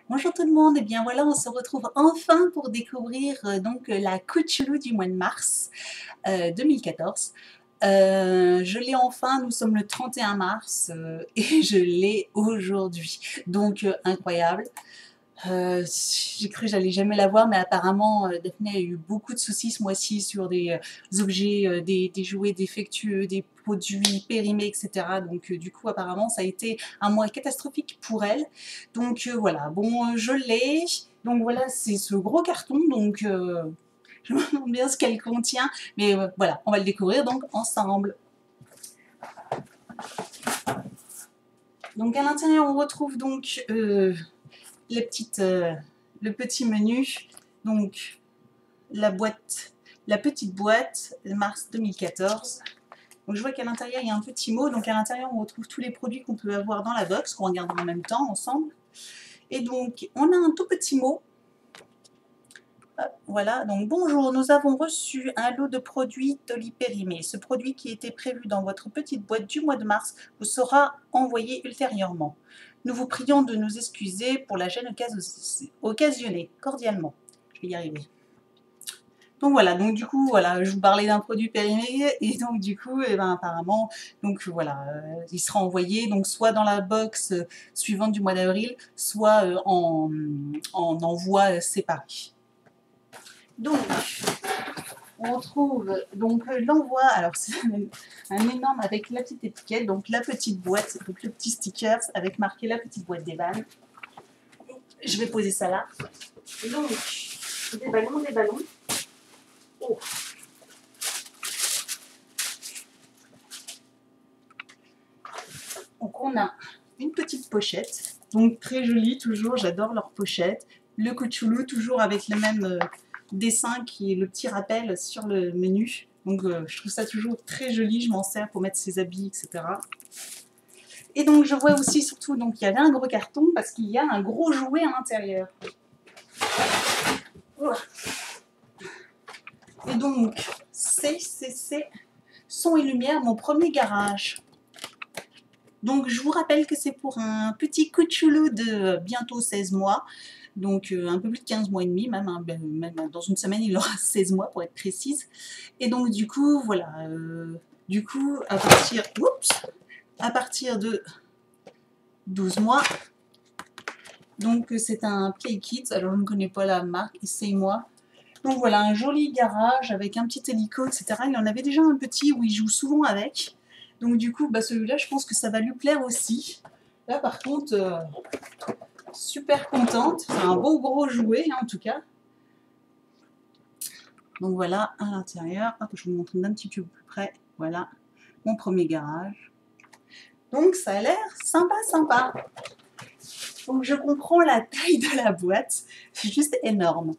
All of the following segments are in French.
Bonjour tout le monde, et bien voilà, on se retrouve enfin pour découvrir la Kuchulu du mois de mars 2014. Je l'ai enfin, nous sommes le 31 mars et je l'ai aujourd'hui, donc incroyable. J'ai cru que j'allais jamais la voir, mais apparemment Daphné a eu beaucoup de soucis ce mois-ci sur des objets, des jouets défectueux, des produits périmés, etc. Donc du coup apparemment ça a été un mois catastrophique pour elle. Donc voilà, bon je l'ai. Donc voilà, c'est ce gros carton, donc je me demande bien ce qu'elle contient, mais voilà, on va le découvrir donc ensemble. Donc à l'intérieur on retrouve donc la petite, le petit menu, donc la boîte, la petite boîte, mars 2014. Donc je vois qu'à l'intérieur il y a un petit mot, donc à l'intérieur on retrouve tous les produits qu'on peut avoir dans la box, qu'on regarde en même temps ensemble. Et donc on a un tout petit mot. Voilà, donc bonjour, nous avons reçu un lot de produits Dolly périmés. Ce produit qui était prévu dans votre petite boîte du mois de mars vous sera envoyé ultérieurement. Nous vous prions de nous excuser pour la gêne occasionnée, cordialement. Je vais y arriver. Donc voilà, donc du coup, voilà, je vous parlais d'un produit périmé et donc du coup, eh ben, apparemment, donc voilà, il sera envoyé donc soit dans la box suivante du mois d'avril, soit en envoi séparé. Donc, on trouve donc l'envoi, alors c'est un énorme avec la petite étiquette, donc la petite boîte, donc le petit sticker avec marqué la petite boîte des vannes. Je vais poser ça là. Donc, des ballons, des ballons. Oh. Donc on a une petite pochette, donc très jolie toujours, j'adore leur pochette. Le Kuchulu toujours avec le même dessin qui est le petit rappel sur le menu. Donc je trouve ça toujours très joli, je m'en sers pour mettre ses habits, etc. Et donc je vois aussi surtout, donc il y avait un gros carton parce qu'il y a un gros jouet à l'intérieur. Et donc c'est son et lumière, mon premier garage. Donc je vous rappelle que c'est pour un petit Kuchulu de bientôt 16 mois, donc un peu plus de 15 mois et demi, même, hein, même dans une semaine il aura 16 mois pour être précise. Et donc du coup, voilà, du coup à partir de 12 mois, donc c'est un Play Kids, alors je ne connais pas la marque, essaye-moi. Donc voilà, un joli garage avec un petit hélico, etc. Il en avait déjà un petit où il joue souvent avec. Donc du coup, bah, celui-là, je pense que ça va lui plaire aussi. Là, par contre, super contente. C'est un beau gros jouet, hein, en tout cas. Donc voilà, à l'intérieur. Hop, je vous montre d'un petit peu plus près. Voilà, mon premier garage. Donc ça a l'air sympa, sympa. Donc je comprends la taille de la boîte. C'est juste énorme.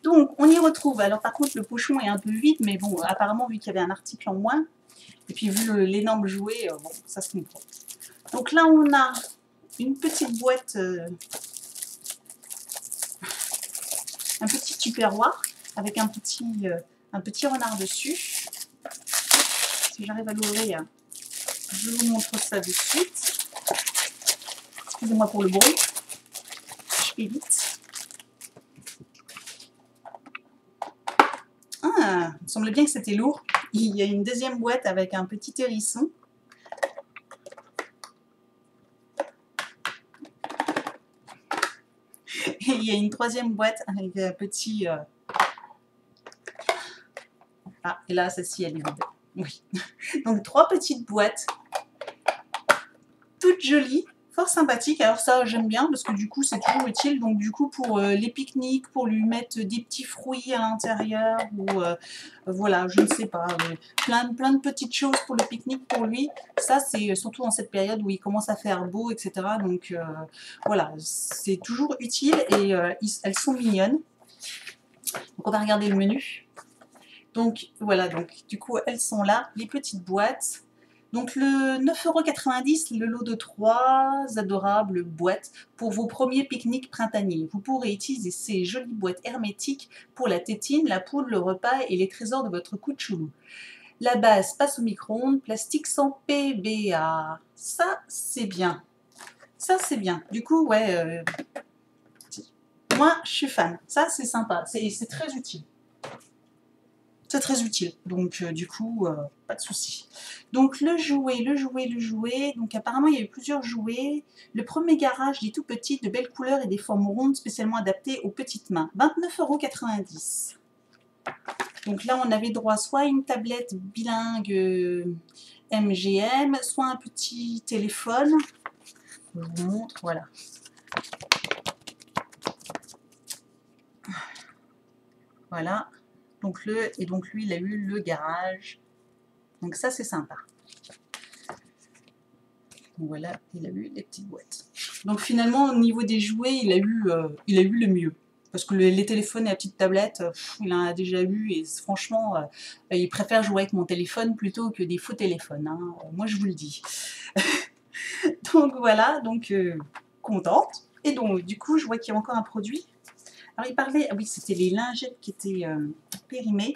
Donc on y retrouve, alors par contre le pochon est un peu vide, mais bon, apparemment vu qu'il y avait un article en moins, et puis vu l'énorme jouet, bon, ça se comprend. Donc là on a une petite boîte, un petit tupperware avec un petit renard dessus. Si j'arrive à l'ouvrir, je vous montre ça de suite. Excusez-moi pour le bruit, je fais vite. Ah, il me semblait bien que c'était lourd. Il y a une deuxième boîte avec un petit hérisson. Et il y a une troisième boîte avec un petit... Ah, et là, celle-ci, elle est vide. Oui. Donc, 3 petites boîtes, toutes jolies, fort sympathiques. Alors ça, j'aime bien parce que du coup, c'est toujours utile. Donc, du coup, pour les pique-niques, pour lui mettre des petits fruits à l'intérieur ou voilà, je ne sais pas, plein de petites choses pour le pique-nique pour lui. Ça, c'est surtout en cette période où il commence à faire beau, etc. Donc, voilà, c'est toujours utile et elles sont mignonnes. Donc, on va regarder le menu. Donc, voilà, donc du coup, elles sont là, les petites boîtes. Donc le 9,90 €, le lot de 3 adorables boîtes pour vos premiers pique-niques printaniers. Vous pourrez utiliser ces jolies boîtes hermétiques pour la tétine, la poudre, le repas et les trésors de votre Kuchulu. La base passe au micro-ondes, plastique sans PBA. Ça, c'est bien. Ça, c'est bien. Du coup, ouais, Moi, je suis fan. Ça, c'est sympa. C'est très utile. C'est très utile. Donc, du coup, pas de souci. Donc, le jouet. Donc, apparemment, il y a eu plusieurs jouets. Le premier garage, il est tout petit, de belles couleurs et des formes rondes, spécialement adaptées aux petites mains. 29,90 €. Donc là, on avait droit soit à une tablette bilingue MGM, soit un petit téléphone. Je vous montre, voilà. Voilà. Donc donc lui, il a eu le garage. Donc ça, c'est sympa. Donc voilà, il a eu les petites boîtes. Donc finalement, au niveau des jouets, il a eu le mieux. Parce que les téléphones et la petite tablette, il en a déjà eu et franchement, il préfère jouer avec mon téléphone plutôt que des faux téléphones. Hein. Moi, je vous le dis. Donc voilà, donc contente. Et donc, du coup, je vois qu'il y a encore un produit. Alors, il parlait, ah oui, c'était les lingettes qui étaient périmées.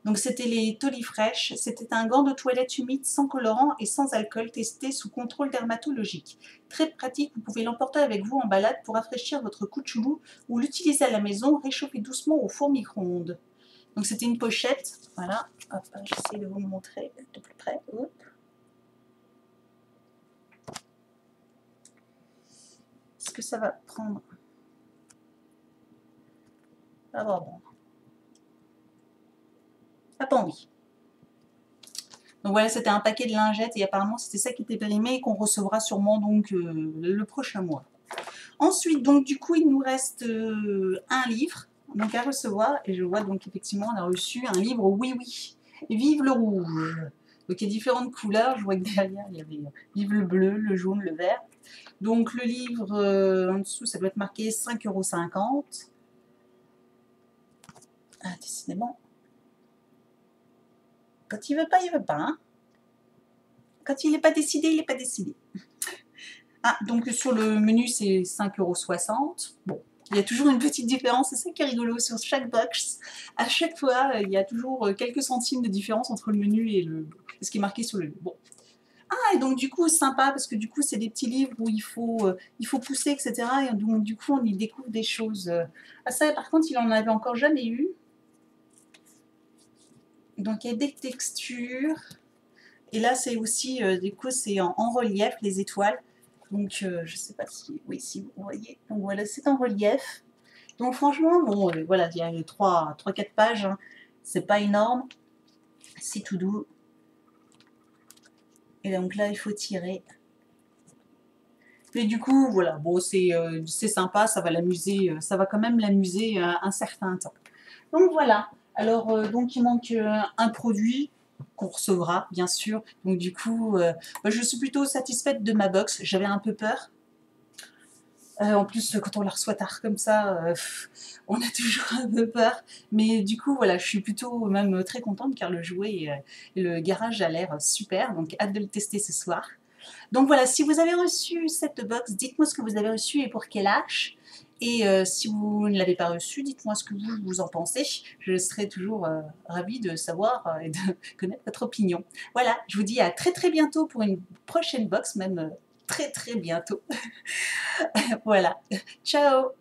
Donc, c'était les Tolifresh. C'était un gant de toilette humide sans colorant et sans alcool, testé sous contrôle dermatologique. Très pratique, vous pouvez l'emporter avec vous en balade pour rafraîchir votre couchoulou ou l'utiliser à la maison, réchauffer doucement au four micro-ondes. Donc, c'était une pochette. Voilà, hop, j'essaie de vous montrer de plus près. Hop. Est-ce que ça va prendre? Ah bon. Ah bon, oui. Donc voilà, c'était un paquet de lingettes et apparemment c'était ça qui était périmé et qu'on recevra sûrement donc le prochain mois. Ensuite, donc du coup, il nous reste un livre donc à recevoir et je vois donc effectivement on a reçu un livre Oui Oui, Vive le rouge. Donc il y a différentes couleurs, je vois que derrière il y avait Vive le bleu, le jaune, le vert. Donc le livre en dessous ça doit être marqué 5,50 €. Ah, décidément. Quand il veut pas, il veut pas. Hein. Quand il n'est pas décidé, il n'est pas décidé. Ah, donc sur le menu, c'est 5,60 €. Bon, il y a toujours une petite différence, c'est ça qui est rigolo sur chaque box. À chaque fois, il y a toujours quelques centimes de différence entre le menu et ce qui est marqué sur le. Bon. Ah, et donc du coup, sympa, parce que du coup, c'est des petits livres où il faut pousser, etc. Et donc du coup, on y découvre des choses. Ah, ça, par contre, il en avait encore jamais eu. Donc il y a des textures. Et là, c'est aussi, du coup, c'est en relief, les étoiles. Donc, je ne sais pas si, oui, si vous voyez. Donc voilà, c'est en relief. Donc franchement, bon, voilà, il y a 3-4 pages. Hein. C'est pas énorme. C'est tout doux. Et donc là, il faut tirer. Et du coup, voilà, bon, c'est sympa, ça va l'amuser, ça va quand même l'amuser un certain temps. Donc voilà. Alors, donc il manque un produit qu'on recevra, bien sûr. Donc du coup, je suis plutôt satisfaite de ma box. J'avais un peu peur. En plus, quand on la reçoit tard comme ça, on a toujours un peu peur. Mais du coup, voilà, je suis plutôt même très contente car le jouet et le garage a l'air super. Donc, hâte de le tester ce soir. Donc voilà, si vous avez reçu cette box, dites-moi ce que vous avez reçu et pour quel âge. Et si vous ne l'avez pas reçu, dites-moi ce que vous en pensez. Je serai toujours ravie de savoir et de connaître votre opinion. Voilà, je vous dis à très très bientôt pour une prochaine box, même très très bientôt. Voilà, ciao!